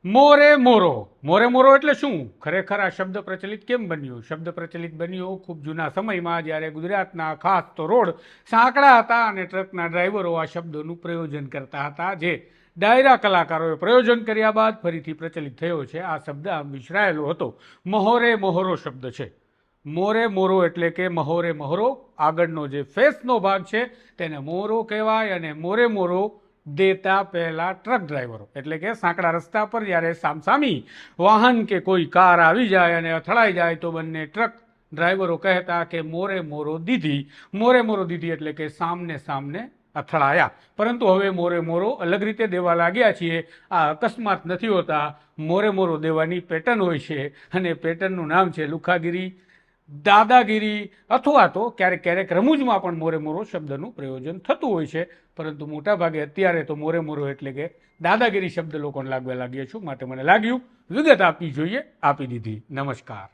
મોરે મોરો. મોરે મોરો એટલે શું? ખરેખર આ શબ્દ પ્રચલિત કેમ બન્યો? શબ્દ પ્રચલિત બન્યો ખૂબ જૂના સમયમાં, જ્યારે ગુજરાતના ખાસ તો રોડ સાંકડા હતા અને ટ્રકના ડ્રાઈવરો આ શબ્દોનું પ્રયોજન કરતા હતા, જે ડાયરા કલાકારોએ પ્રયોજન કર્યા બાદ ફરીથી પ્રચલિત થયો છે. આ શબ્દ આમ વિસરાયેલો હતો. મહોરે મોહરો શબ્દ છે. મોરે મોરો એટલે કે મહોરે મહોરો, આગળનો જે ફેસનો ભાગ છે તેને મોરો કહેવાય. અને મોરે મોરો દેતા પહેલા ટ્રક ડ્રાઈવરો, એટલે કે સાંકડા રસ્તા પર જ્યારે સામસામી વાહન કે કોઈ કાર આવી જાય અને અથડાઈ જાય તો બંને ટ્રક ડ્રાઈવરો કહેતા કે મોરે મોરો દીધી. મોરે મોરો દીધી એટલે કે સામને સામને અથડાયા. પરંતુ હવે મોરે મોરો અલગ રીતે દેવા લાગ્યા છીએ. આ અકસ્માત નથી હોતા, મોરે મોરો દેવાની પેટર્ન હોય છે અને પેટર્નનું નામ છે લુખાગીરી, દાદાગીરી, અથવા તો ક્યારેક ક્યારેક રમૂજમાં પણ મોરે મોરો શબ્દનું પ્રયોજન થતું હોય છે. પરંતુ મોટાભાગે અત્યારે તો મોરે મોરો એટલે કે દાદાગીરી શબ્દ લોકોને લાગવા લાગ્યો છું. માટે મને લાગ્યું વિગત આપવી જોઈએ, આપી દીધી. નમસ્કાર.